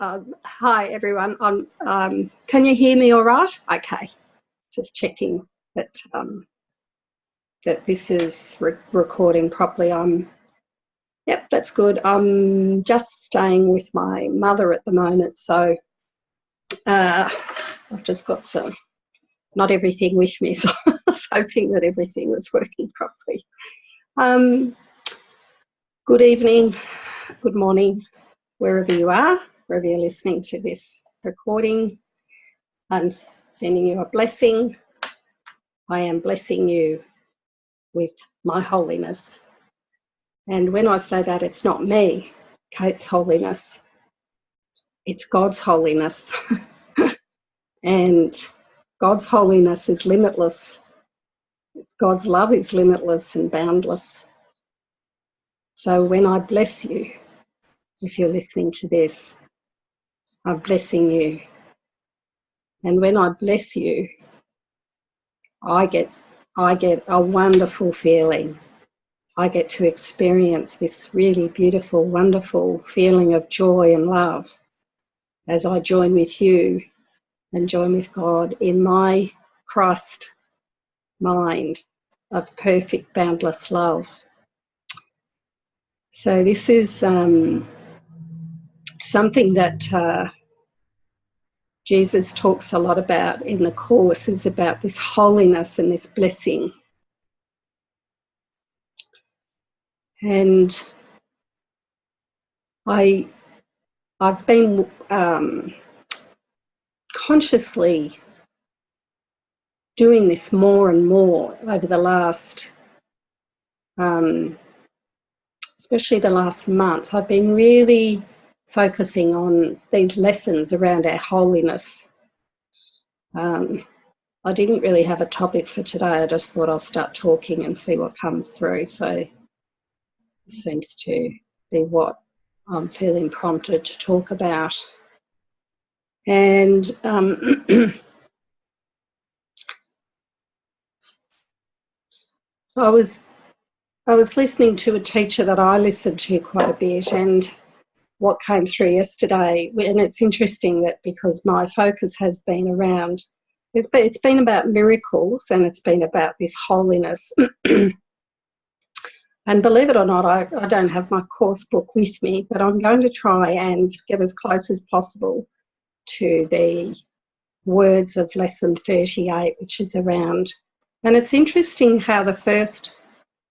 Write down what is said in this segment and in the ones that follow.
Hi everyone. Can you hear me all right? Okay, just checking that that this is recording properly. Yep, that's good. I'm just staying with my mother at the moment, so I've just got not everything with me, so I was hoping that everything was working properly. Good evening, good morning, wherever you are, wherever you're listening to this recording. I'm sending you a blessing. I am blessing you with my holiness. And when I say that, it's not me, Kate's holiness. It's God's holiness. And God's holiness is limitless. God's love is limitless and boundless. So when I bless you, if you're listening to this, I'm blessing you. And when I bless you, I get a wonderful feeling. I get to experience this really beautiful, wonderful feeling of joy and love as I join with you and join with God in my Christ mind of perfect, boundless love. So this is something that Jesus talks a lot about in the Course, is about this holiness and this blessing. And I've been consciously doing this more and more over the last, especially the last month. I've been really focusing on these lessons around our holiness. I didn't really have a topic for today. I just thought I'll start talking and see what comes through. So this seems to be what I'm feeling prompted to talk about. And I was listening to a teacher that I listened to quite a bit, and what came through yesterday, and it's interesting that because my focus has been around, it's been about miracles and it's been about this holiness. And believe it or not, I don't have my course book with me, but I'm going to try and get as close as possible to the words of lesson 38, which is around, and it's interesting how the first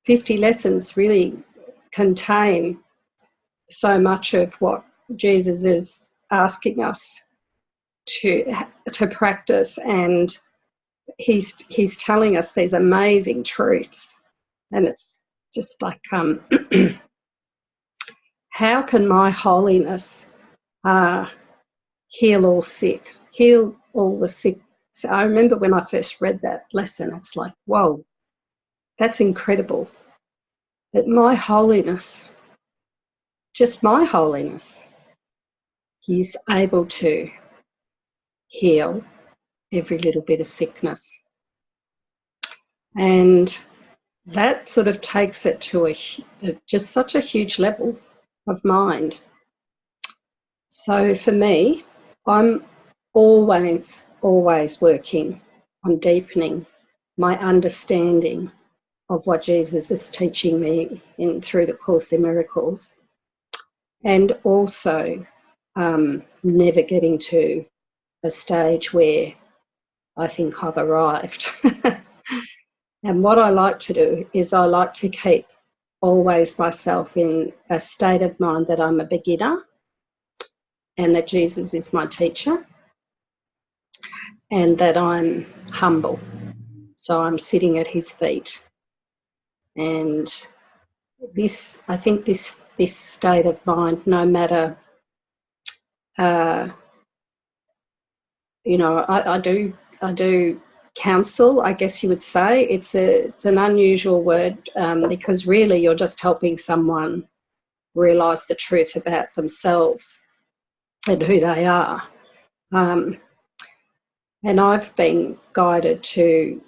50 lessons really contain so much of what Jesus is asking us to practice, and he's telling us these amazing truths, and it's just like how can my holiness heal all sick, heal all the sick. So I remember when I first read that lesson, it's like, whoa, that's incredible, that my holiness, just my holiness, is able to heal every little bit of sickness. And that sort of takes it to just such a huge level of mind. So for me, I'm always working on deepening my understanding of what Jesus is teaching me through the Course in Miracles, and also never getting to a stage where I think I've arrived. And what I like to do is I like to keep always myself in a state of mind that I'm a beginner and that Jesus is my teacher, and that I'm humble. So I'm sitting at his feet. And this, I think this state of mind, no matter, I do counsel, I guess you would say. It's an unusual word because really you're just helping someone realise the truth about themselves and who they are. And I've been guided to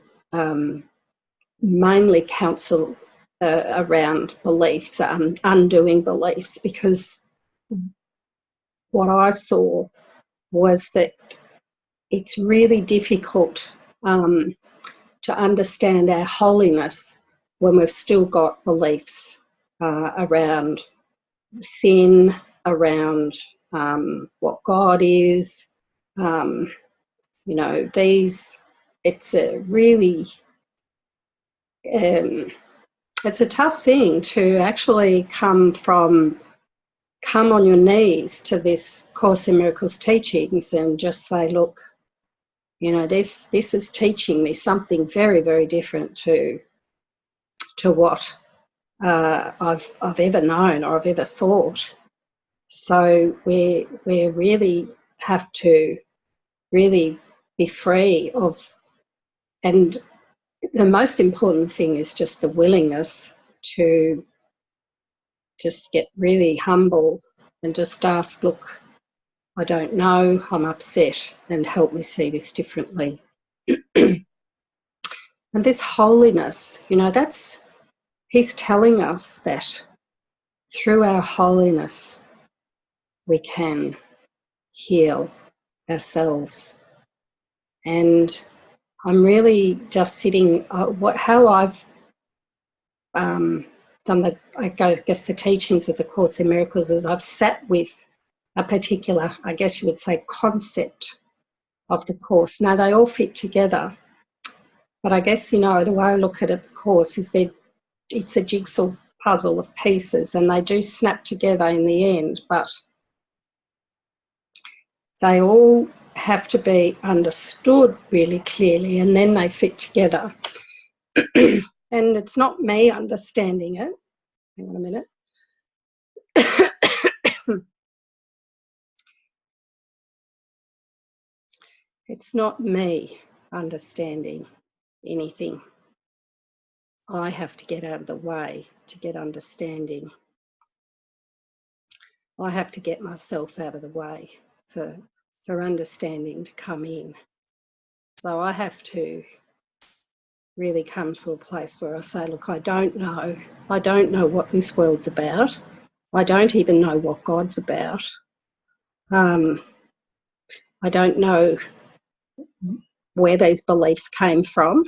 mainly counsel around beliefs, undoing beliefs, because what I saw was that it's really difficult to understand our holiness when we've still got beliefs around sin, around what God is. You know, it's a really, it's a tough thing to actually come on your knees to this Course in Miracles teachings and just say, look, you know, this is teaching me something very, very different to what I've ever known or I've ever thought. So we really have to really be free of, and the most important thing is just the willingness to just get really humble and just ask, look, I don't know, I'm upset, and help me see this differently. And this holiness, you know, he's telling us that through our holiness we can heal ourselves. And I'm really just sitting, how I've done I guess the teachings of the Course in Miracles is I've sat with a particular, I guess you would say, concept of the Course. Now, they all fit together, but I guess, you know, the way I look at it, the Course is that it's a jigsaw puzzle of pieces, and they do snap together in the end, but they all have to be understood really clearly, and then they fit together. And it's not me understanding it. Hang on a minute. It's not me understanding anything. I have to get out of the way to get understanding. I have to get myself out of the way for understanding to come in. So I have to really come to a place where I say, look, I don't know what this world's about. I don't even know what God's about. I don't know where these beliefs came from.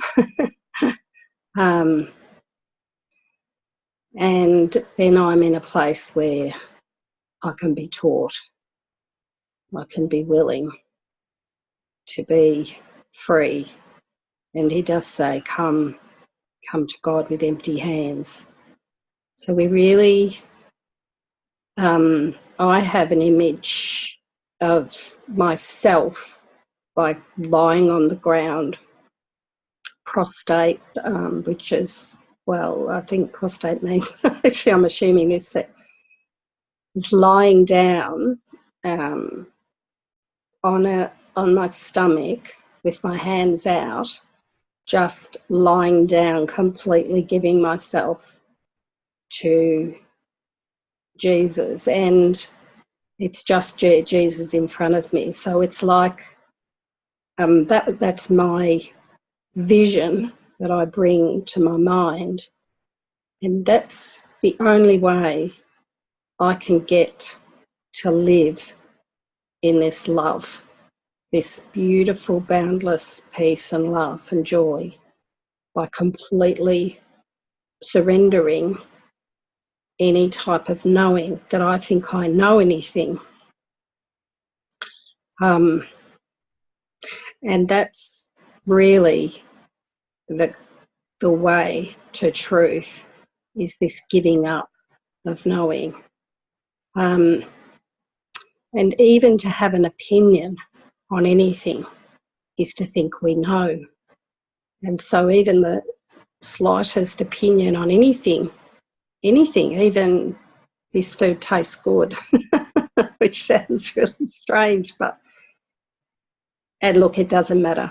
And then I'm in a place where I can be taught. I can be willing to be free. And he does say, come to God with empty hands. So we really, I have an image of myself like lying on the ground, prostrate, which is, well, I think prostrate means, actually I'm assuming this, that is lying down on my stomach with my hands out, just lying down, completely giving myself to Jesus, and it's just Jesus in front of me. So it's like that's my vision that I bring to my mind, and that's the only way I can get to live in this love, this beautiful, boundless peace and love and joy, by completely surrendering any type of knowing that I think I know anything. And that's really the way to truth, is this giving up of knowing. And even to have an opinion on anything is to think we know. And so even the slightest opinion on anything, even this food tastes good, which sounds really strange, and look, it doesn't matter.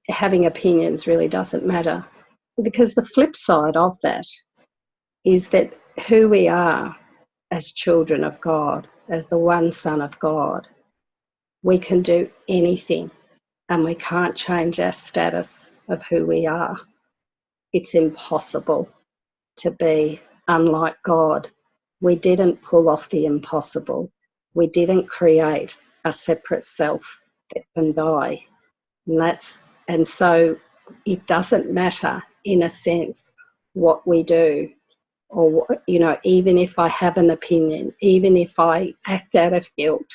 Having opinions really doesn't matter, because the flip side of that is that who we are as children of God, as the one Son of God, we can do anything, and we can't change our status of who we are. It's impossible to be unlike God. We didn't pull off the impossible. we didn't create a separate self that can die. And so it doesn't matter, in a sense, what we do, or, you know, even if I have an opinion, even if I act out of guilt,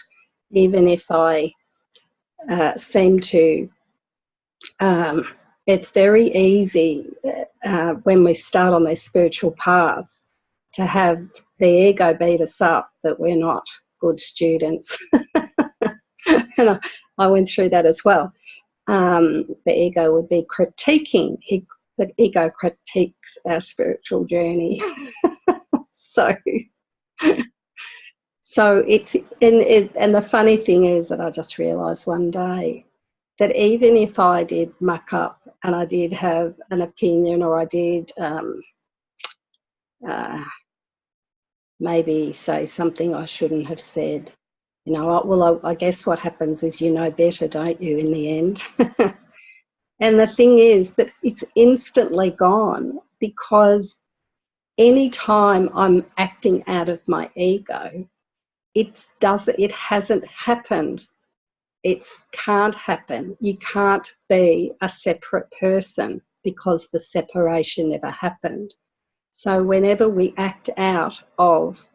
even if I seem to, it's very easy when we start on these spiritual paths to have the ego beat us up that we're not good students. And I went through that as well. The ego would be critiquing. The ego critiques our spiritual journey. So it's, and the funny thing is that I just realised one day that even if I did muck up and I did have an opinion, or I did maybe say something I shouldn't have said, you know, well, I guess what happens is you know better, don't you, in the end? And the thing is that it's instantly gone, because any time I'm acting out of my ego, it hasn't happened. It can't happen. You can't be a separate person because the separation never happened. So whenever we act out of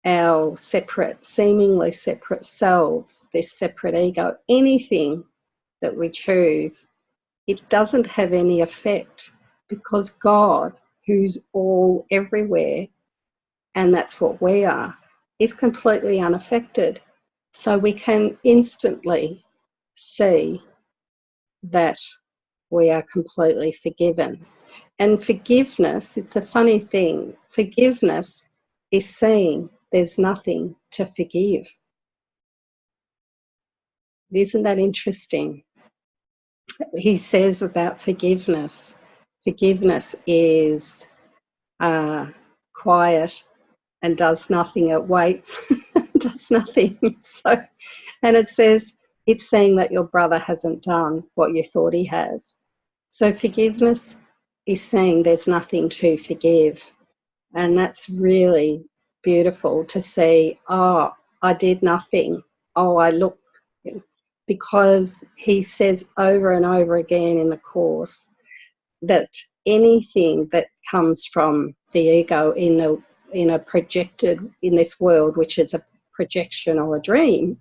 our separate, seemingly separate selves, this separate ego, anything that we choose, it doesn't have any effect, because God, who's all everywhere, and that's what we are, is completely unaffected. So we can instantly see that we are completely forgiven. And forgiveness, it's a funny thing, forgiveness is seeing there's nothing to forgive. Isn't that interesting? He says about forgiveness is quiet and does nothing. It waits, does nothing. So, and it says it's saying that your brother hasn't done what you thought he has. So forgiveness is saying there's nothing to forgive. And that's really beautiful to see. Oh, I did nothing. Oh, I looked. Because he says over and over again in the Course that anything that comes from the ego in a projected, in this world, which is a projection or a dream,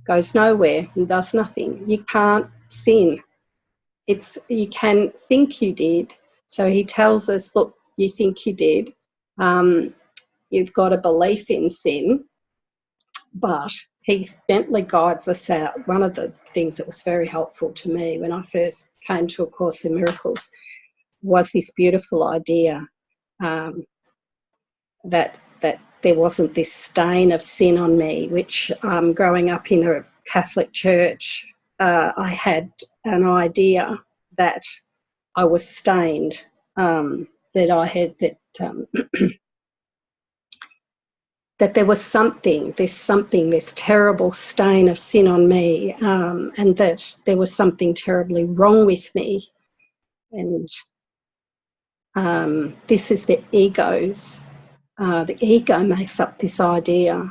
goes nowhere and does nothing. You can't sin. You can think you did. So he tells us, look, you think you did. You've got a belief in sin, but he gently guides us out. One of the things that was very helpful to me when I first came to A Course in Miracles was this beautiful idea that there wasn't this stain of sin on me, which growing up in a Catholic church, I had an idea that I was stained, that I had that there was this terrible stain of sin on me, and that there was something terribly wrong with me. And this is the ego's. The ego makes up this idea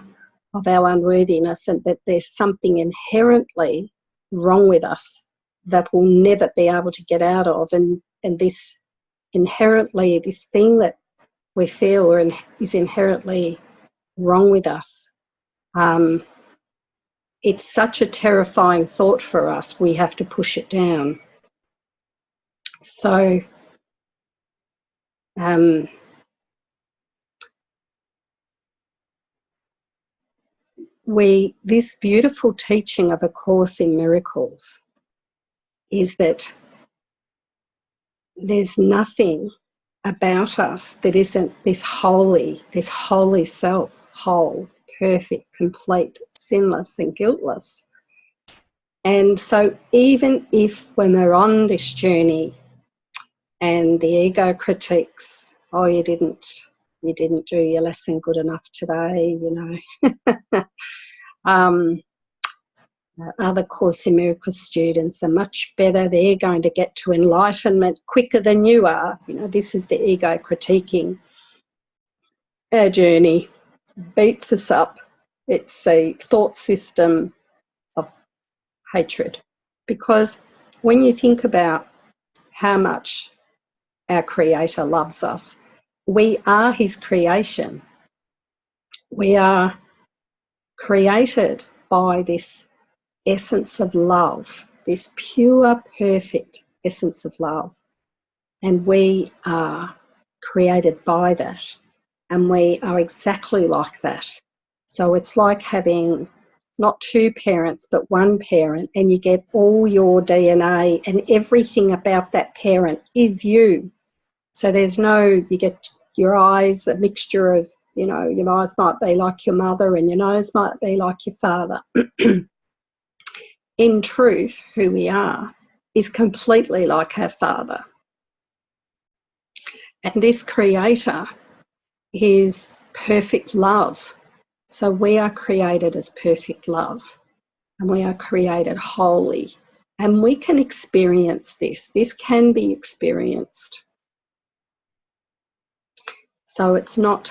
of our unworthiness, and that there's something inherently wrong with us that we'll never be able to get out of. And this inherently, this thing that we feel is inherently wrong with us. It's such a terrifying thought for us, we have to push it down. So this beautiful teaching of A Course in Miracles is that there's nothing about us that isn't this holy self, whole, perfect, complete, sinless and guiltless. And so even if when we're on this journey and the ego critiques, oh, you didn't do your lesson good enough today, you know. Other Course in Miracles students are much better. They're going to get to enlightenment quicker than you are. You know, this is the ego critiquing our journey, beats us up. It's a thought system of hatred, because when you think about how much our Creator loves us, we are His creation. We are created by this essence of love, this pure, perfect essence of love. And we are created by that. And we are exactly like that. So it's like having not two parents, but one parent, and you get all your DNA, and everything about that parent is you. So there's no, you get your eyes, a mixture of, you know, your eyes might be like your mother and your nose might be like your father. In truth, who we are is completely like our Father. And this Creator is perfect love. So we are created as perfect love, and we are created holy. And we can experience this. This can be experienced. So it's not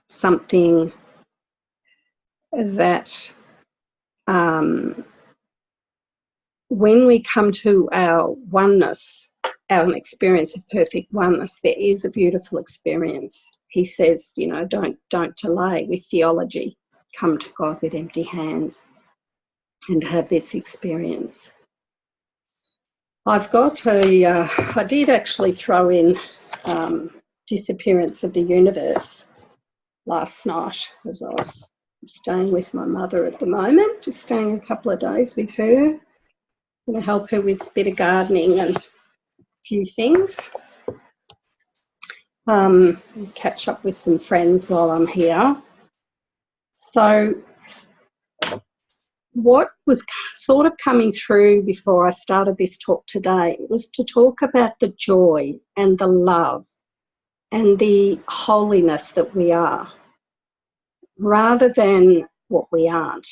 something that when we come to our oneness, our experience of perfect oneness, there is a beautiful experience. He says, you know, don't delay with theology. Come to God with empty hands and have this experience. I've got I did actually throw in Disappearance of the Universe last night, as I was staying with my mother at the moment, just staying a couple of days with her. I'm going to help her with a bit of gardening and a few things. Catch up with some friends while I'm here. So what was sort of coming through before I started this talk today was to talk about the joy and the love and the holiness that we are, rather than what we aren't.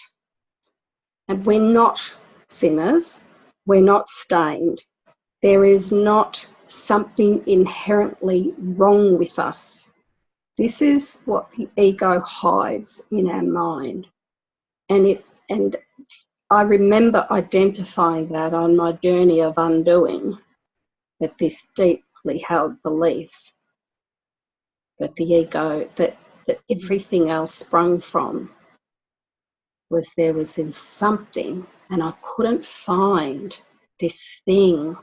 And we're not sinners, we're not stained. There is not something inherently wrong with us. This is what the ego hides in our mind. And I remember identifying that on my journey of undoing, that this deeply held belief that the ego, that everything else sprung from, was there was in something, and I couldn't find this thing,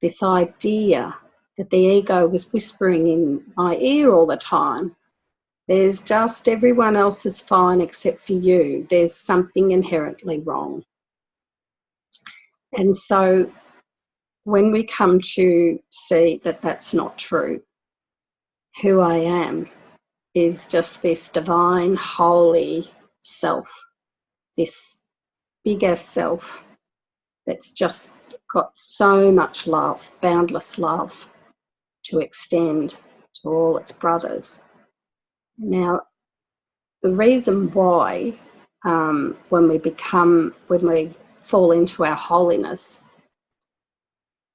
this idea that the ego was whispering in my ear all the time. There's just, everyone else is fine except for you. There's something inherently wrong. And so when we come to see that that's not true, who I am is just this divine, holy self, this bigger self that's just got so much love, boundless love to extend to all its brothers. Now, the reason why when we fall into our holiness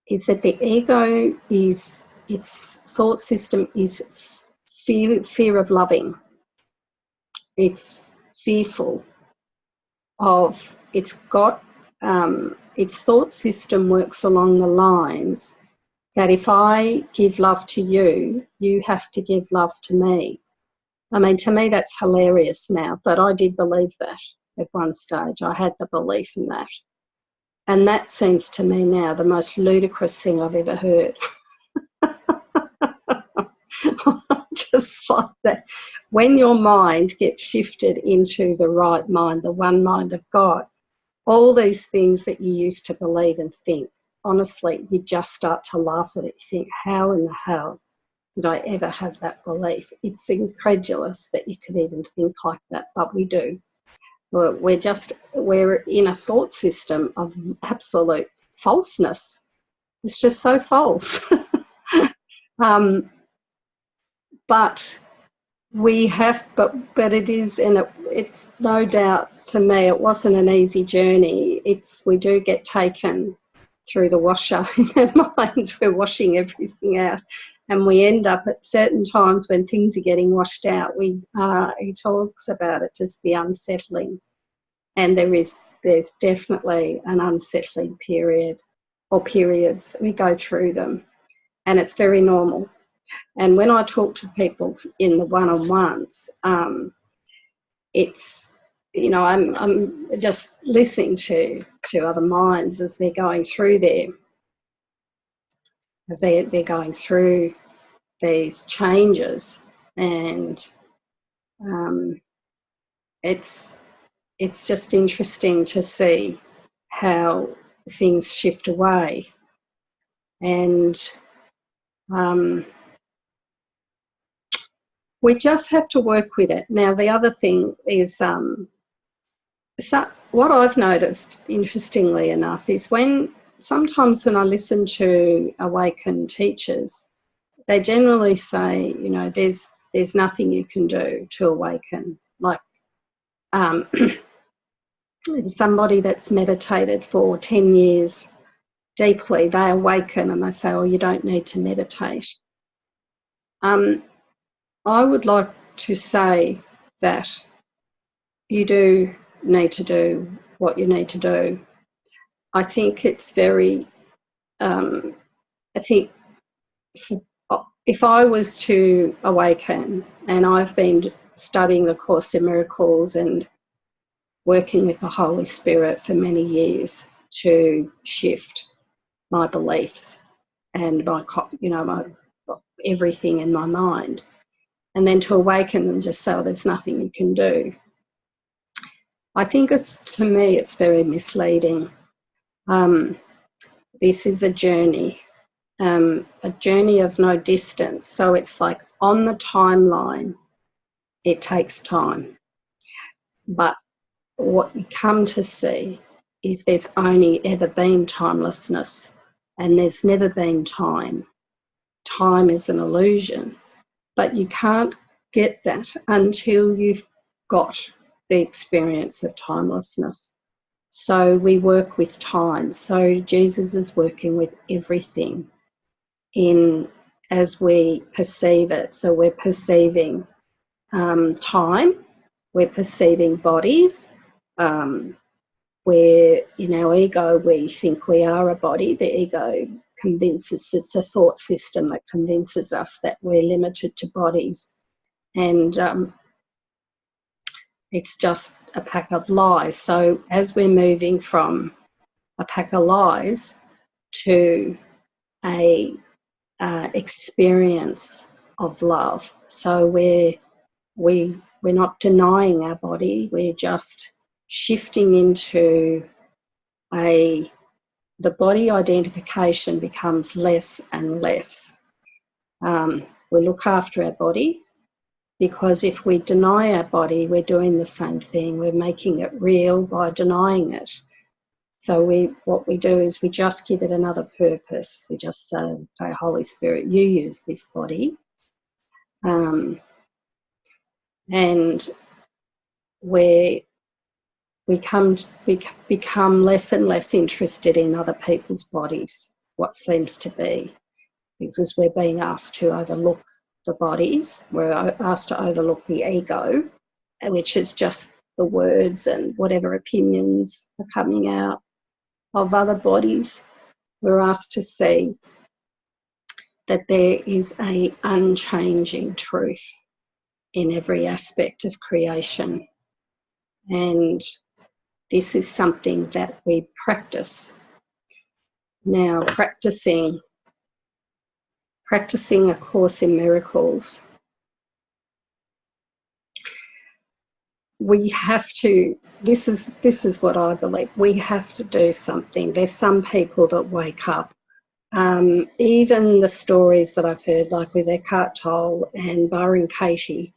is that the ego is, its thought system is fear of loving. It's fearful of, it's got, its thought system works along the lines that if I give love to you, you have to give love to me. I mean, to me that's hilarious now, but I did believe that at one stage. I had the belief in that. And that seems to me now the most ludicrous thing I've ever heard. Just like that. When your mind gets shifted into the right mind, the one mind of God, all these things that you used to believe and think, honestly, you just start to laugh at it. You think, how in the hell did I ever have that belief? It's incredulous that you could even think like that, but we do. We're in a thought system of absolute falseness. It's just so false. But we have, but it is, and it's no doubt, for me, it wasn't an easy journey. We do get taken through the washer in our minds. We're washing everything out, And we end up at certain times when things are getting washed out, he talks about it as the unsettling. And there's definitely an unsettling period or periods that we go through them. And it's very normal. And when I talk to people in the one-on-ones, it's, you know, I'm just listening to other minds as they're going through they're going through these changes, and it's just interesting to see how things shift away, and we just have to work with it. Now, the other thing is, so what I've noticed, interestingly enough, is sometimes when I listen to awakened teachers, they generally say, you know, there's nothing you can do to awaken. Like somebody that's meditated for 10 years deeply, they awaken and they say, oh, you don't need to meditate. I would like to say that you do need to do what you need to do. I think it's very, I think if I was to awaken, and I've been studying the Course in Miracles and working with the Holy Spirit for many years to shift my beliefs and my everything in my mind, and then to awaken and just say, oh, there's nothing you can do. I think to me, it's very misleading. This is a journey of no distance. So it's like on the timeline, it takes time. But what you come to see is there's only ever been timelessness, and there's never been time. Time is an illusion, but you can't get that until you've got the experience of timelessness. So we work with time. So Jesus is working with everything as we perceive it. So we're perceiving time, we're perceiving bodies. Where in our ego we think we are a body. The ego convinces, it's a thought system that convinces us that we're limited to bodies, and it's just a pack of lies. So as we're moving from a pack of lies to a experience of love, so we're not denying our body, we're just shifting into the body identification becomes less and less. We look after our body, because if we deny our body, we're doing the same thing. We're making it real by denying it. So what we do is we just give it another purpose. We just say, okay, Holy Spirit, you use this body. And we become less and less interested in other people's bodies, what seems to be, because we're being asked to overlook the bodies. We're asked to overlook the ego, which is just the words and whatever opinions are coming out of other bodies. We're asked to see that there is an unchanging truth in every aspect of creation. And this is something that we practice. Now, practicing A Course in Miracles, we have to, this is what I believe, we have to do something. There's some people that wake up. Even the stories that I've heard, like with Eckhart Tolle and Byron Katie,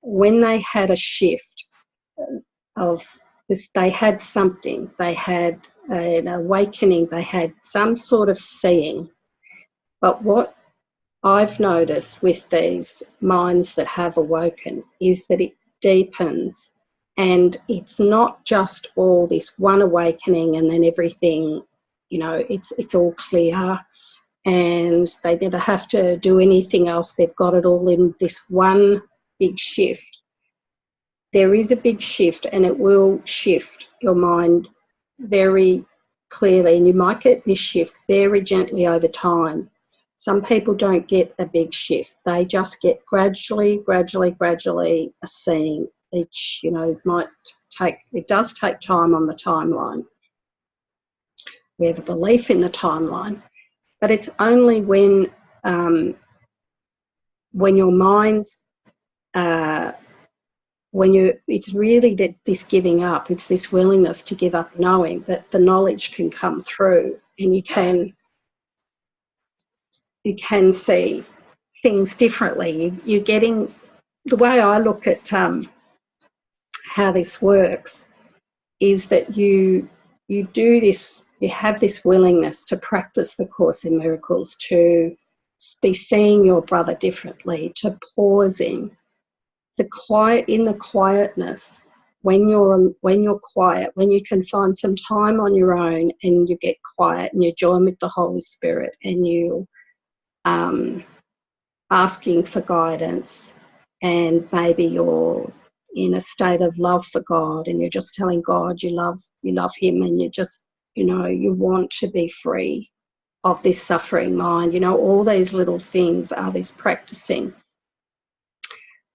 when they had a shift of this, they had something, they had an awakening, they had some sort of seeing. But what I've noticed with these minds that have awoken is that it deepens, and it's not just all this one awakening and then everything, you know, it's all clear. and they never have to do anything else. They've got it all in this one big shift. There is a big shift, and it will shift your mind very clearly, and you might get this shift very gently over time. Some people don't get a big shift. They just get gradually a seeing. Each, it does take time on the timeline. We have a belief in the timeline, but it's only when your mind's it's really this giving up, it's this willingness to give up, knowing that the knowledge can come through, and you can see things differently. You're getting, the way I look at how this works is that you do this, you have this willingness to practice the Course in Miracles, to be seeing your brother differently, to pausing. In the quietness, when you're quiet, when you can find some time on your own and you get quiet and you join with the Holy Spirit, and you asking for guidance, and maybe you're in a state of love for God, and you're just telling God you love him, and you just, you want to be free of this suffering mind. All these little things are this practicing.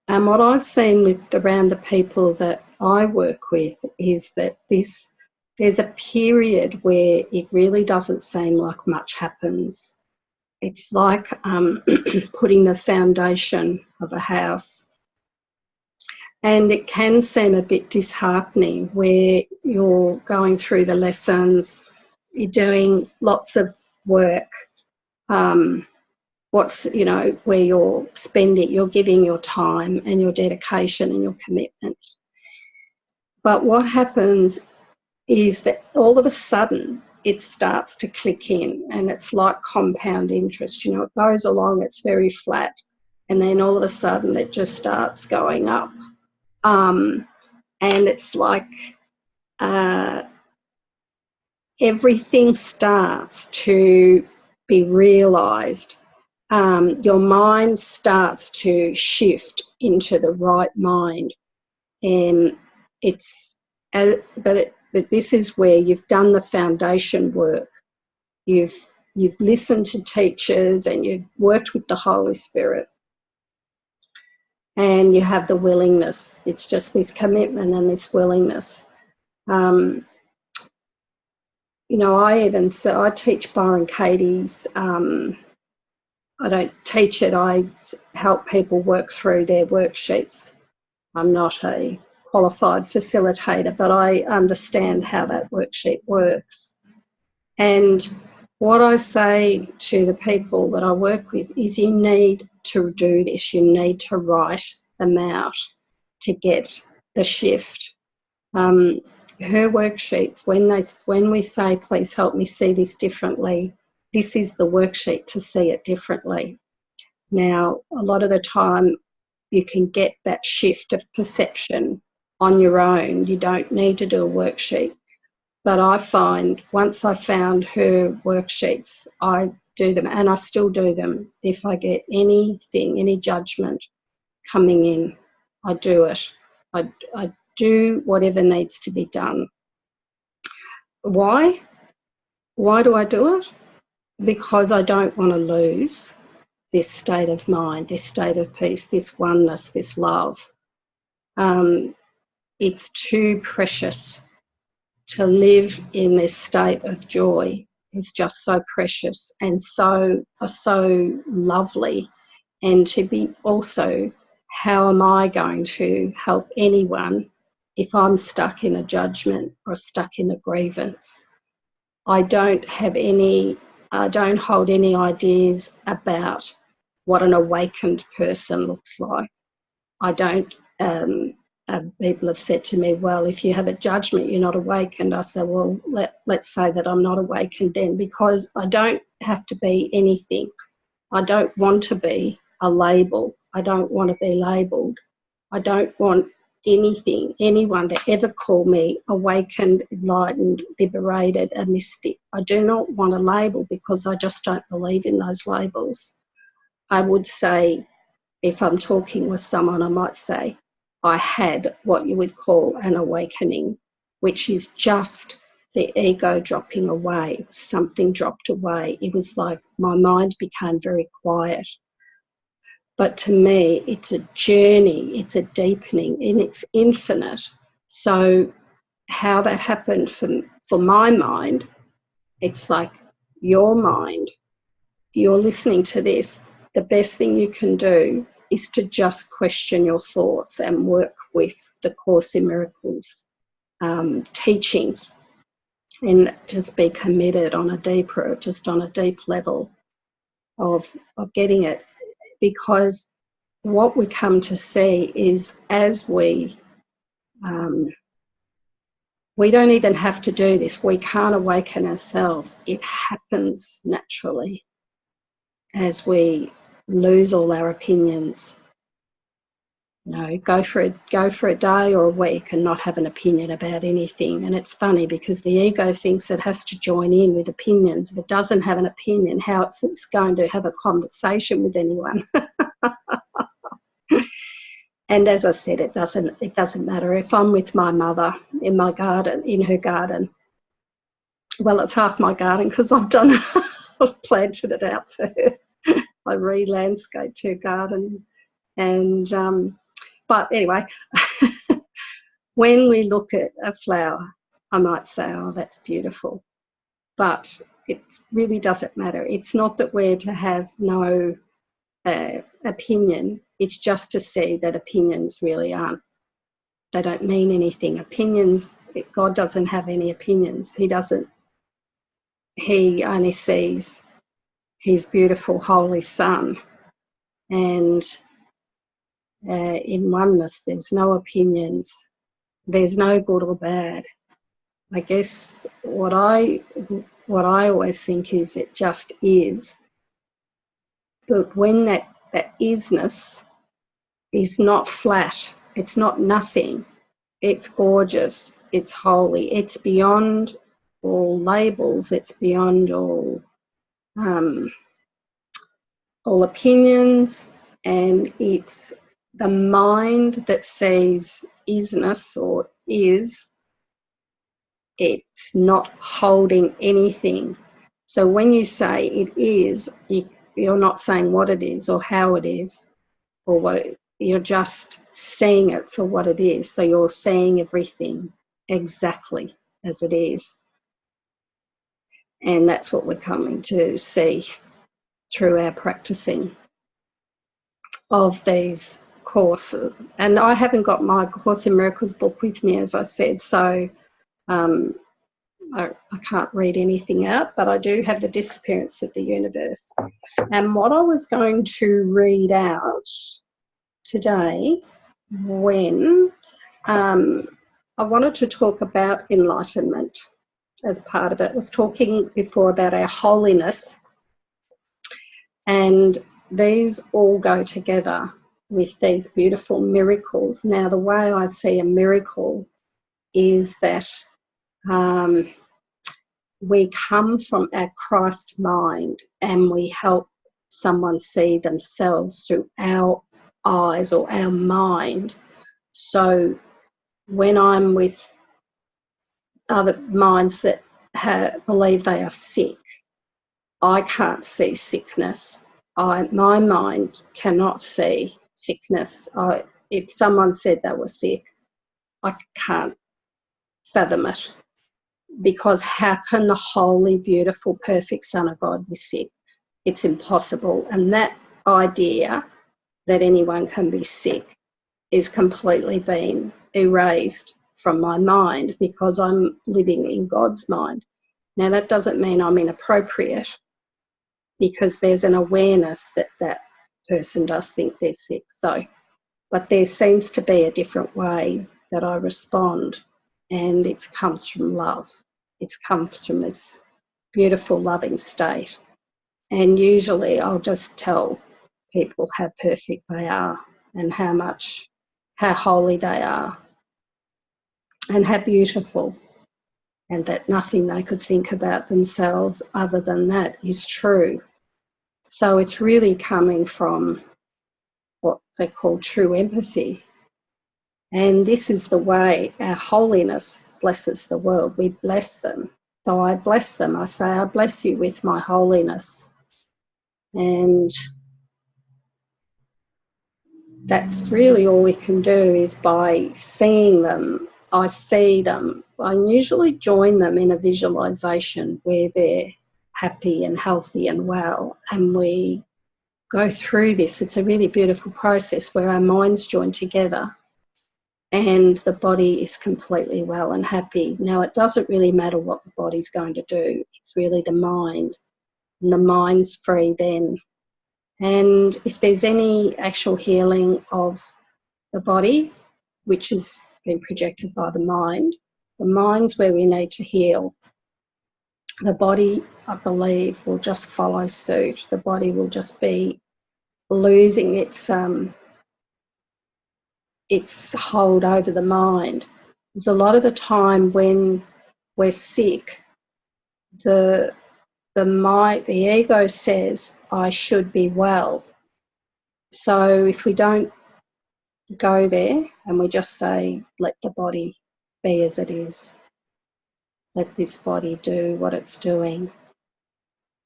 And what I've seen around the people that I work with is that there's a period where it really doesn't seem like much happens. It's like putting the foundation of a house. And it can seem a bit disheartening, where you're going through the lessons, you're doing lots of work, where you're giving your time and your dedication and your commitment. But what happens is that all of a sudden it starts to click in, and it's like compound interest. It goes along, it's very flat, and then all of a sudden it just starts going up. And it's like everything starts to be realised. Your mind starts to shift into the right mind, and but this is where you've done the foundation work. You've listened to teachers, and you've worked with the Holy Spirit, and you have the willingness. It's just this commitment and this willingness. I teach Love Cate's. I don't teach it, I help people work through their worksheets. I'm not a qualified facilitator, but I understand how that worksheet works. And what I say to the people that I work with is, you need to do this. You need to write them out to get the shift. Her worksheets, when we say, please help me see this differently, this is the worksheet to see it differently. Now, a lot of the time you can get that shift of perception on your own. You don't need to do a worksheet. But I find once I found her worksheets, I do them, and I still do them. If I get anything, any judgment coming in, I do it. I do whatever needs to be done. Why? Why do I do it? Because I don't want to lose this state of mind, this state of peace, this oneness, this love. It's too precious to live in this state of joy. Is just so precious and so lovely. And to be also, how am I going to help anyone if I'm stuck in a judgment or stuck in a grievance? I don't hold any ideas about what an awakened person looks like. I don't, people have said to me, well, if you have a judgment, you're not awakened. I say, well, let's say that I'm not awakened then, because I don't have to be anything. I don't want to be a label. I don't want to be labelled. I don't want anything, anyone to ever call me awakened, enlightened, liberated, a mystic. I do not want a label because I just don't believe in those labels. I would say, if I'm talking with someone, I might say, I had what you would call an awakening, which is just the ego dropping away. Something dropped away. It was like my mind became very quiet. But to me, it's a journey, it's a deepening, and it's infinite. So how that happened for my mind, it's like your mind, you're listening to this, the best thing you can do is to just question your thoughts and work with the Course in Miracles teachings, and just be committed on a deeper, just on a deep level of getting it. Because what we come to see is, as we don't even have to do this. We can't awaken ourselves. It happens naturally as we lose all our opinions. You know, go for a day or a week and not have an opinion about anything. And it's funny because the ego thinks it has to join in with opinions. If it doesn't have an opinion, how it's going to have a conversation with anyone? And as I said, it doesn't matter if I'm with my mother in my garden, in her garden. Well, it's half my garden because I've planted it out for her. I re-landscaped her garden, and but anyway, when we look at a flower, I might say, "Oh, that's beautiful," but it really doesn't matter. It's not that we're to have no opinion. It's just to see that opinions really aren't. They don't mean anything. Opinions. God doesn't have any opinions. He doesn't. He only sees His beautiful holy Son, and in oneness, there's no opinions. There's no good or bad. I guess what I always think is it just is. But when that isness is not flat, it's not nothing, it's gorgeous, it's holy, it's beyond all labels, it's beyond all opinions, and it's the mind that sees isness or is. It's not holding anything. So when you say it is, you're not saying what it is or how it is or what you're just seeing it for what it is. So you're seeing everything exactly as it is. And that's what we're coming to see through our practicing of these courses. And I haven't got my Course in Miracles book with me, as I said, so I can't read anything out, but I do have the disappearance of the universe. And what I was going to read out today, when I wanted to talk about enlightenment as part of it. I was talking before about our holiness, and these all go together with these beautiful miracles. Now, the way I see a miracle is that we come from our Christ mind and we help someone see themselves through our eyes or our mind. So when I'm with other minds that believe they are sick, I can't see sickness. My mind cannot see sickness. If someone said they were sick, I can't fathom it, because how can the holy, beautiful, perfect Son of God be sick? It's impossible. And that idea that anyone can be sick is completely been erased from my mind, because I'm living in God's mind. Now, that doesn't mean I'm inappropriate, because there's an awareness that that person does think they're sick. So, but there seems to be a different way that I respond, and it comes from love. It comes from this beautiful, loving state. And usually I'll just tell people how perfect they are and how holy they are. and how beautiful, and that nothing they could think about themselves other than that is true. So it's really coming from what they call true empathy. And this is the way our holiness blesses the world. We bless them. So I bless them. I say, I bless you with my holiness. And that's really all we can do, is by seeing them. I see them. I usually join them in a visualization where they're happy and healthy and well, and we go through this. It's a really beautiful process where our minds join together and the body is completely well and happy. Now, it doesn't really matter what the body's going to do. It's really the mind, and the mind's free then. And if there's any actual healing of the body, which has been projected by the mind's where we need to heal. The body, I believe, will just follow suit. The body will just be losing its hold over the mind. There's a lot of the time when we're sick, the ego says, I should be well. So if we don't go there and we just say, let the body be as it is, let this body do what it's doing,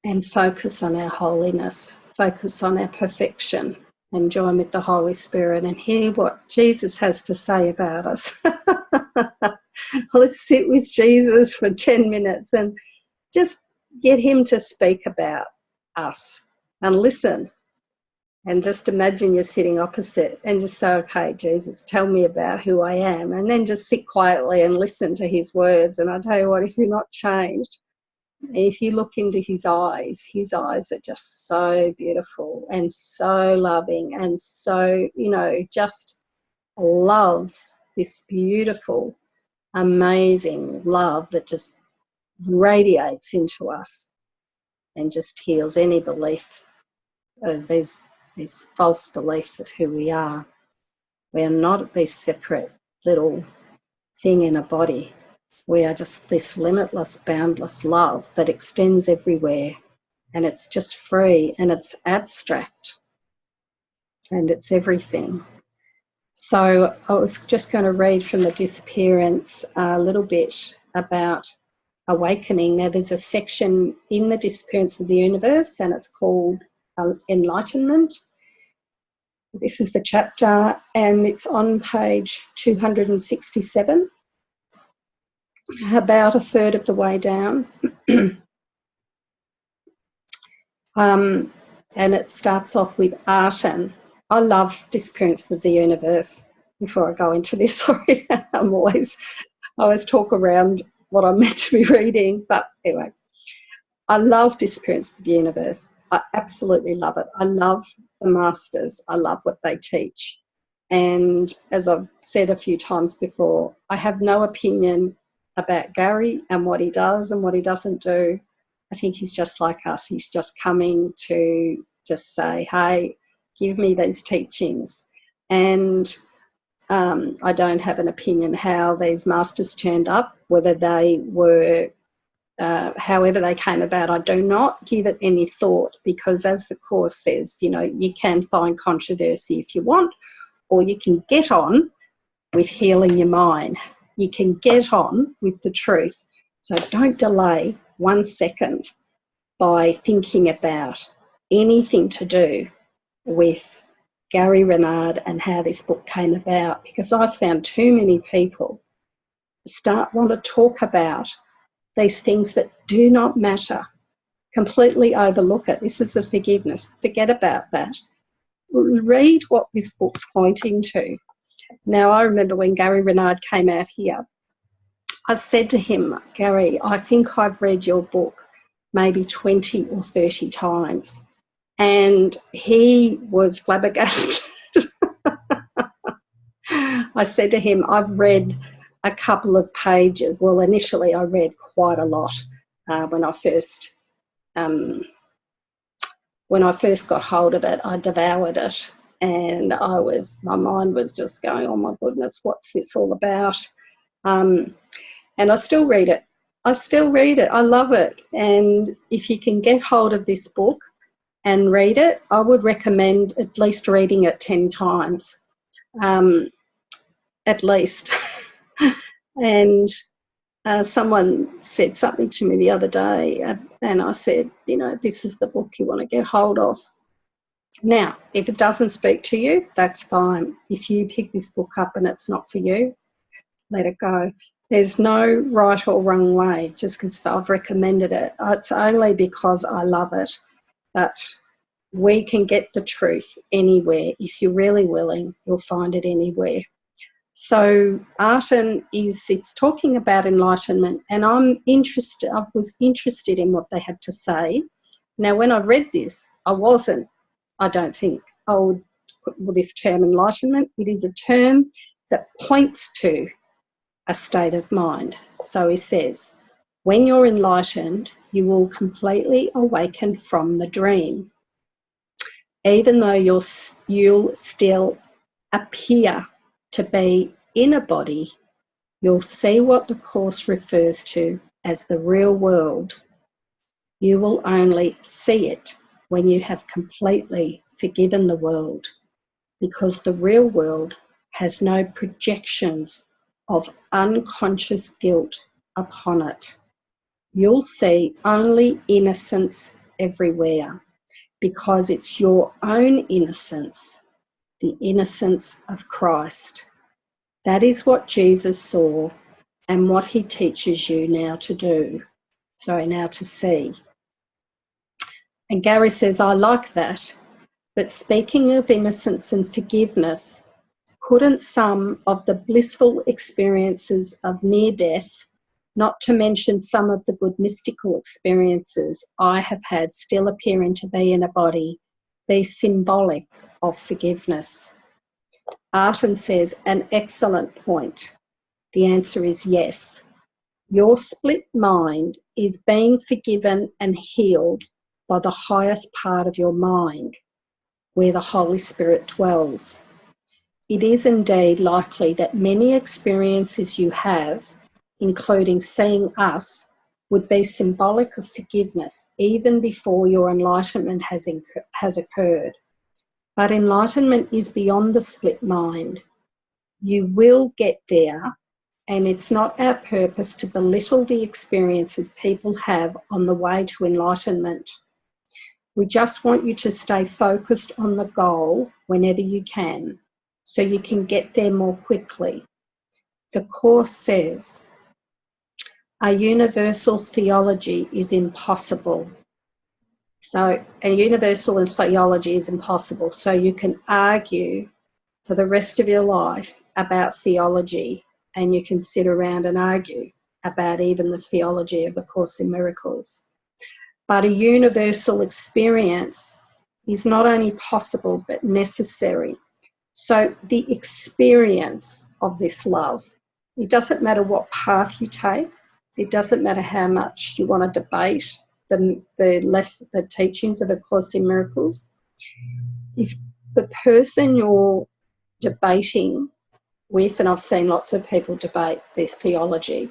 and focus on our holiness, focus on our perfection, and join with the Holy Spirit and hear what Jesus has to say about us. Let's sit with Jesus for 10 minutes and just get him to speak about us and listen. And just imagine you're sitting opposite and just say, okay, Jesus, tell me about who I am. And then just sit quietly and listen to his words. And I tell you what, if you're not changed, if you look into his eyes are just so beautiful and so loving and so, just loves this beautiful, amazing love that just radiates into us and just heals any belief. There's false beliefs of who we are. We are not this separate little thing in a body. We are just this limitless, boundless love that extends everywhere, and it's just free and it's abstract and it's everything. So I was just going to read from the Disappearance a little bit about awakening. Now, there's a section in the Disappearance of the Universe and it's called Enlightenment. This is the chapter and it's on page 267, about a third of the way down. And it starts off with Arten. I love Disappearance of the Universe. Before I go into this, sorry, I always talk around what I'm meant to be reading. But anyway, I love Disappearance of the Universe. I absolutely love it. I love the masters. I love what they teach. And as I've said a few times before, I have no opinion about Gary and what he does and what he doesn't do. I think he's just like us. He's just coming to just say, hey, give me these teachings. And I don't have an opinion how these masters turned up, whether they were, however they came about. I do not give it any thought because, as the Course says, you can find controversy if you want, or you can get on with healing your mind. You can get on with the truth. So don't delay 1 second by thinking about anything to do with Gary Renard and how this book came about, because I've found too many people want to talk about these things that do not matter, completely overlook it. This is the forgiveness. Forget about that. Read what this book's pointing to. Now, I remember when Gary Renard came out here, I said to him, Gary, I think I've read your book maybe 20 or 30 times. And he was flabbergasted. I said to him, I've read a couple of pages. Well, initially I read quite a lot when I first got hold of it. I devoured it, and my mind was just going, oh my goodness, what's this all about? And I still read it. I still read it. I love it. And if you can get hold of this book and read it, I would recommend at least reading it 10 times, at least. And someone said something to me the other day, and I said, you know, this is the book you want to get hold of. Now, if it doesn't speak to you, that's fine. If you pick this book up and it's not for you, let it go. There's no right or wrong way just because I've recommended it. It's only because I love it that we can get the truth anywhere. If you're really willing, you'll find it anywhere. So Arten it's talking about enlightenment, and I was interested in what they had to say. Now, when I read this, I don't think, well, this term enlightenment, it is a term that points to a state of mind. So he says, when you're enlightened, you will completely awaken from the dream. Even though you'll still appear to be in a body, you'll see what the Course refers to as the real world. You will only see it when you have completely forgiven the world, because the real world has no projections of unconscious guilt upon it. You'll see only innocence everywhere, because it's your own innocence, the innocence of Christ. That is what Jesus saw and what he teaches you now to do. Now to see. And Gary says, I like that. But speaking of innocence and forgiveness, couldn't some of the blissful experiences of near death, not to mention some of the good mystical experiences I have had still appearing to be in a body, be symbolic of forgiveness? Arten says, an excellent point. The answer is yes. Your split mind is being forgiven and healed by the highest part of your mind, where the Holy Spirit dwells. It is indeed likely that many experiences you have, including seeing us, would be symbolic of forgiveness even before your enlightenment has occurred. But enlightenment is beyond the split mind. You will get there, and it's not our purpose to belittle the experiences people have on the way to enlightenment. We just want you to stay focused on the goal whenever you can, so you can get there more quickly. The Course says, a universal theology is impossible. So a universal theology is impossible. So you can argue for the rest of your life about theology, and you can sit around and argue about even the theology of the Course in Miracles. But a universal experience is not only possible but necessary. So the experience of this love, it doesn't matter what path you take, it doesn't matter how much you want to debate the teachings of A Course in Miracles. If the person you're debating with, and I've seen lots of people debate their theology,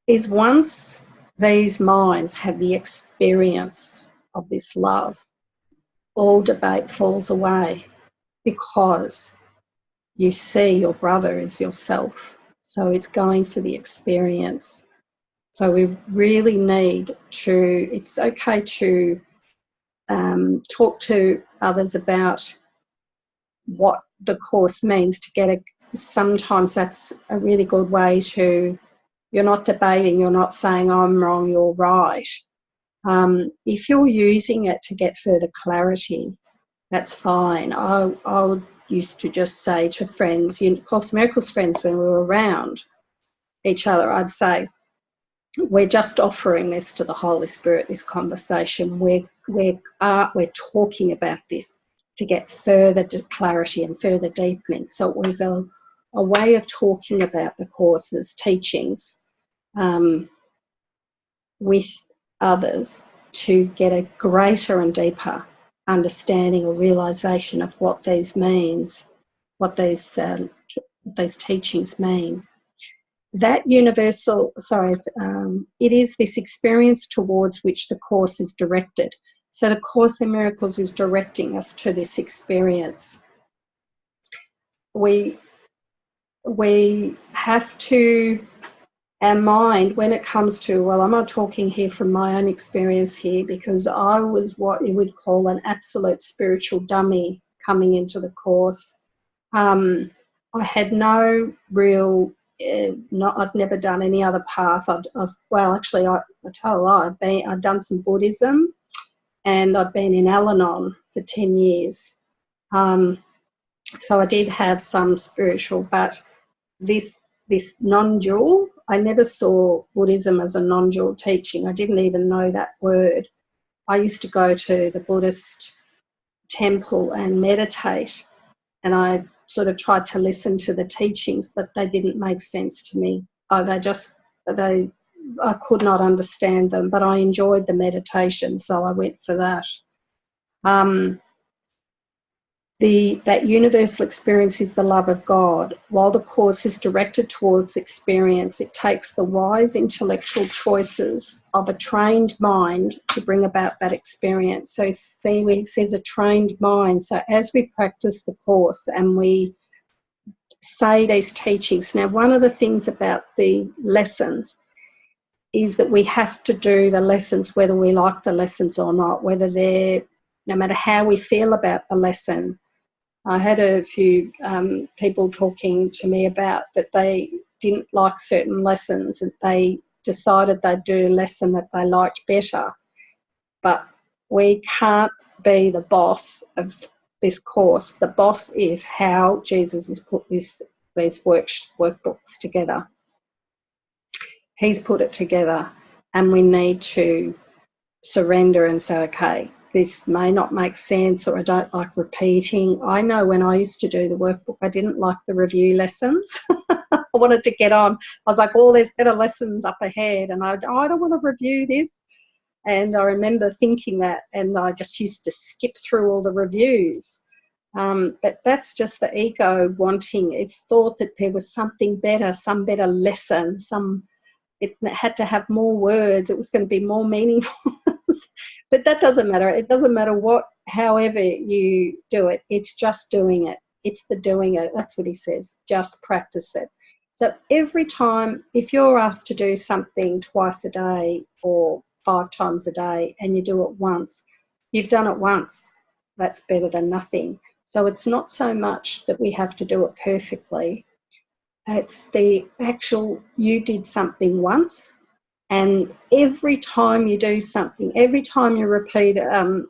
is once these minds have the experience of this love, all debate falls away, because you see your brother as yourself. So it's going for the experience. So we really need to, it's okay to talk to others about what the Course means to get sometimes that's a really good way to, you're not debating, you're not saying I'm wrong, you're right. If you're using it to get further clarity, that's fine. I used to just say to friends, Course in Miracles friends, when we were around each other, I'd say, we're just offering this to the Holy Spirit, this conversation. We're talking about this to get further clarity and further deepening. So it was a way of talking about the Course's teachings with others to get a greater and deeper understanding or realisation of what these means, what these what those teachings mean. That universal, it is this experience towards which the Course is directed. So the Course in Miracles is directing us to this experience. We have to, our mind, when it comes to, well, I'm not talking here from my own experience here, because I was what you would call an absolute spiritual dummy coming into the Course. I had no real, I'd never done any other path. I tell a lie, I'd done some Buddhism, and I'd been in Al-Anon for 10 years. So I did have some spiritual, but this non-dual, I never saw Buddhism as a non-dual teaching. I didn't even know that word. I used to go to the Buddhist temple and meditate, and I sort of tried to listen to the teachings, but they didn't make sense to me. I could not understand them, but I enjoyed the meditation, so I went for that. That universal experience is the love of God. While the Course is directed towards experience, it takes the wise intellectual choices of a trained mind to bring about that experience. So see, when it says a trained mind, so as we practice the Course and we say these teachings, now one of the things about the lessons is that we have to do the lessons whether we like the lessons or not, whether they're, no matter how we feel about the lesson. I had a few people talking to me about that they didn't like certain lessons, and they decided they'd do a lesson that they liked better. But we can't be the boss of this Course. The boss is how Jesus has put these workbooks together. He's put it together, and we need to surrender and say, okay, this may not make sense, or I don't like repeating. I know when I used to do the workbook, I didn't like the review lessons. I wanted to get on. I was like, oh, there's better lessons up ahead, and I don't want to review this. And I remember thinking that, and I just used to skip through all the reviews. But that's just the ego wanting. It's thought that there was something better, some better lesson, it had to have more words. It was going to be more meaningful. But that doesn't matter. It doesn't matter however you do it. It's just doing it. It's the doing it. That's what he says. Just practice it. So every time, if you're asked to do something twice a day or 5 times a day and you do it once, you've done it once. That's better than nothing. So it's not so much that we have to do it perfectly. It's the actual, you did something once, and every time you do something, every time you repeat a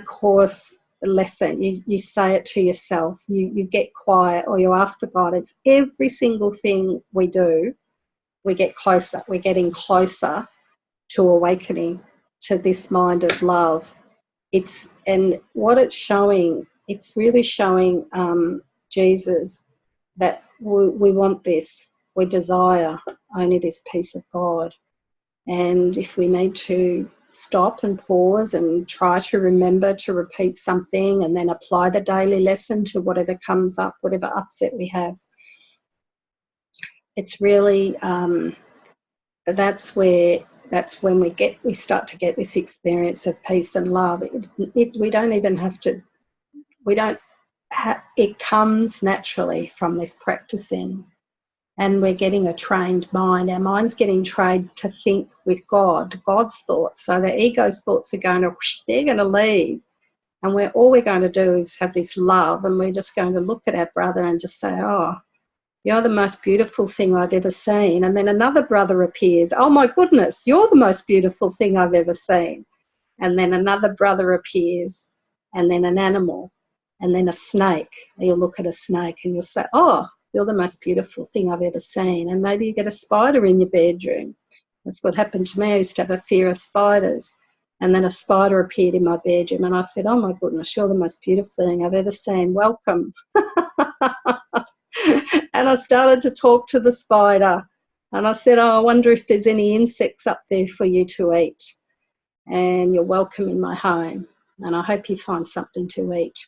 Course lesson, you say it to yourself, you get quiet, or you ask the guidance. Every single thing we do, we get closer. We're getting closer to awakening to this mind of love. And what it's showing, it's really showing Jesus that we want this, we desire only this peace of God. And if we need to stop and pause and try to remember to repeat something and then apply the daily lesson to whatever comes up, whatever upset we have, it's really, that's when we start to get this experience of peace and love. We don't even have to, it comes naturally from this practicing, and we're getting a trained mind. Our mind's getting trained to think with God's thoughts. So the ego's thoughts are they're going to leave, and all we're going to do is have this love, and we're just going to look at our brother and just say, oh, you're the most beautiful thing I've ever seen. And then another brother appears. Oh my goodness, you're the most beautiful thing I've ever seen. And then another brother appears, and then an animal, and then a snake. You'll look at a snake and you'll say, oh, you're the most beautiful thing I've ever seen. And maybe you get a spider in your bedroom. That's what happened to me. I used to have a fear of spiders. And then a spider appeared in my bedroom, and I said, oh my goodness, you're the most beautiful thing I've ever seen. Welcome. And I started to talk to the spider. And I said, oh, I wonder if there's any insects up there for you to eat. And you're welcome in my home. And I hope you find something to eat.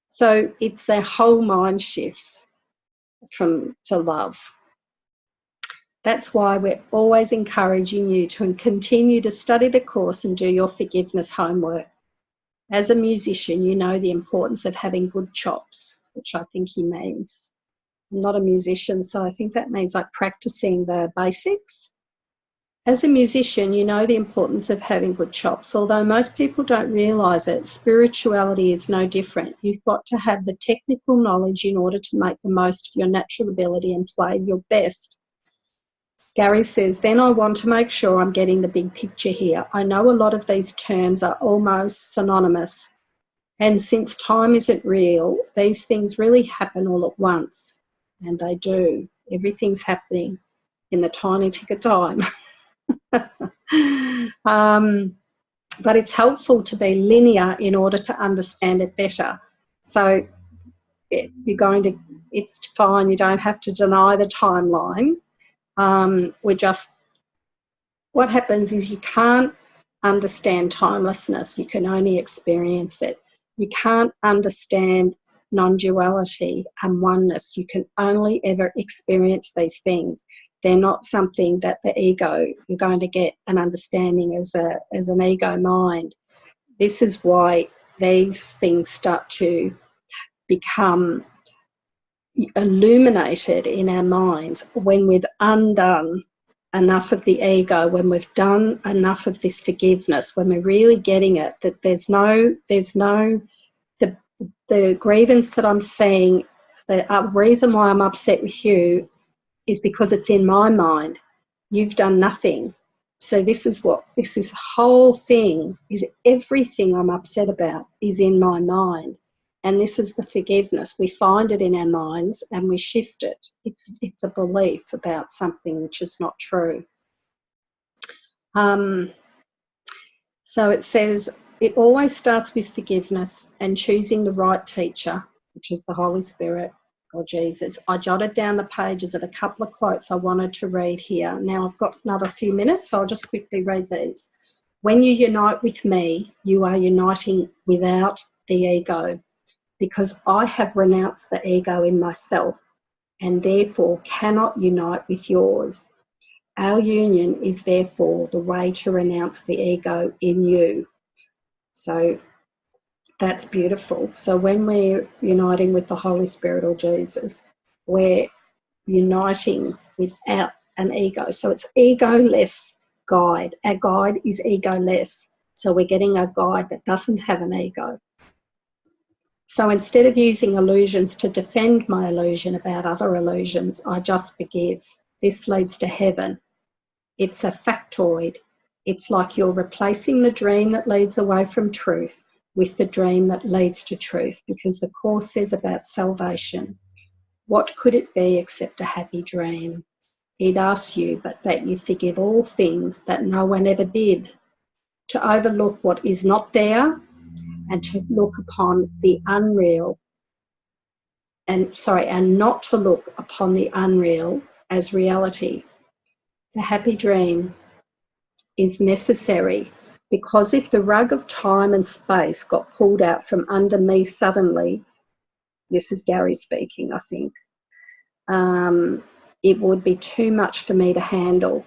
So it's a whole mind shifts. to love. That's why we're always encouraging you to continue to study the course and do your forgiveness homework. As a musician, you know the importance of having good chops, which I think he means. I'm not a musician, so I think that means like practicing the basics. As a musician, you know the importance of having good chops. Although most people don't realise it, spirituality is no different. You've got to have the technical knowledge in order to make the most of your natural ability and play your best. Gary says, then I want to make sure I'm getting the big picture here. I know a lot of these terms are almost synonymous. And since time isn't real, these things really happen all at once. And they do. Everything's happening in the tiny tick of time. But it's helpful to be linear in order to understand it better. So it's fine, you don't have to deny the timeline. What happens is you can't understand timelessness, you can only experience it. You can't understand non-duality and oneness, you can only ever experience these things. They're not something that the ego, you're going to get an understanding as an ego mind. This is why these things start to become illuminated in our minds when we've undone enough of the ego, when we've done enough of this forgiveness, when we're really getting it, that there's no the grievance that I'm seeing, the reason why I'm upset with you is because it's in my mind. You've done nothing. So this whole thing is everything I'm upset about is in my mind. And this is the forgiveness. We find it in our minds and we shift it. It's a belief about something which is not true. So it says, it always starts with forgiveness and choosing the right teacher, which is the Holy Spirit or Jesus. I jotted down the pages of a couple of quotes I wanted to read here. Now I've got another few minutes, so I'll just quickly read these. When you unite with me, you are uniting without the ego, because I have renounced the ego in myself and therefore cannot unite with yours. Our union is therefore the way to renounce the ego in you. So that's beautiful. So when we're uniting with the Holy Spirit or Jesus, we're uniting without an ego. So it's egoless guide. Our guide is egoless. So we're getting a guide that doesn't have an ego. So instead of using illusions to defend my illusion about other illusions, I just forgive. This leads to heaven. It's a factoid. It's like you're replacing the dream that leads away from truth with the dream that leads to truth, because the Course says about salvation, what could it be except a happy dream? It asks you, but that you forgive all things that no one ever did, to overlook what is not there and to look upon the unreal, and not to look upon the unreal as reality. The happy dream is necessary, because if the rug of time and space got pulled out from under me suddenly, this is Gary speaking, I think, it would be too much for me to handle.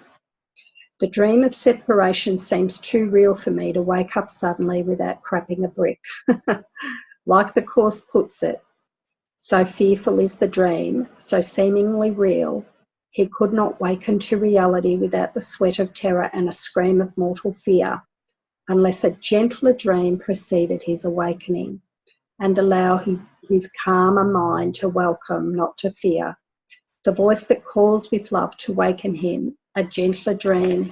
The dream of separation seems too real for me to wake up suddenly without crapping a brick. Like the Course puts it, so fearful is the dream, so seemingly real, he could not waken to reality without the sweat of terror and a scream of mortal fear, unless a gentler dream preceded his awakening, and allow his calmer mind to welcome, not to fear, the voice that calls with love to waken him, a gentler dream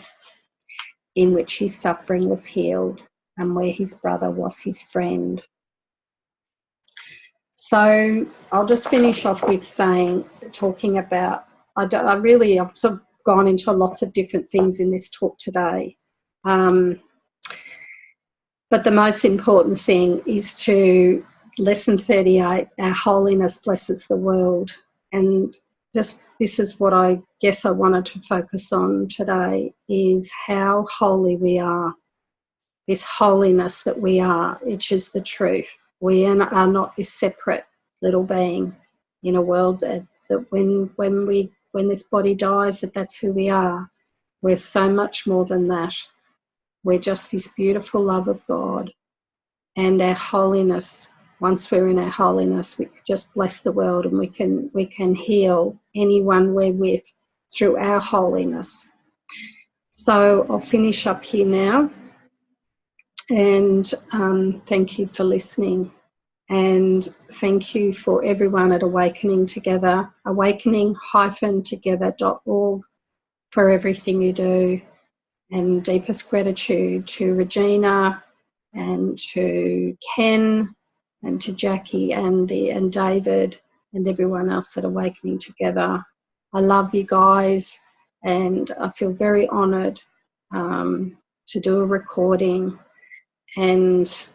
in which his suffering was healed and where his brother was his friend. So I'll just finish off with talking about, I've sort of gone into lots of different things in this talk today. But the most important thing is to lesson 38, our holiness blesses the world. And just this is what I guess I wanted to focus on today, is how holy we are, this holiness that we are, which is the truth. We are not this separate little being in a world that that when this body dies, that's who we are. We're so much more than that. We're just this beautiful love of God, and our holiness. Once we're in our holiness, we can just bless the world, and we can heal anyone we're with through our holiness. So I'll finish up here now, and thank you for listening, and thank you for everyone at Awakening Together, awakening-together.org, for everything you do, and deepest gratitude to Regina and to Ken and to Jackie and David and everyone else at Awakening Together. I love you guys, and I feel very honoured to do a recording, and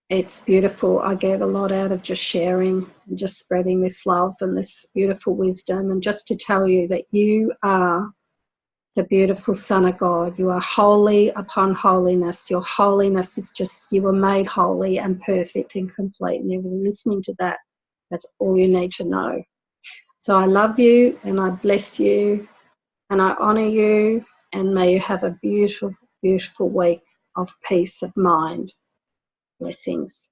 it's beautiful. I get a lot out of just sharing and just spreading this love and this beautiful wisdom, and just to tell you that you are the beautiful Son of God. You are holy upon holiness. Your holiness is just, you were made holy and perfect and complete. And if you're listening to that, that's all you need to know. So I love you, and I bless you, and I honour you, and may you have a beautiful, beautiful week of peace of mind. Blessings.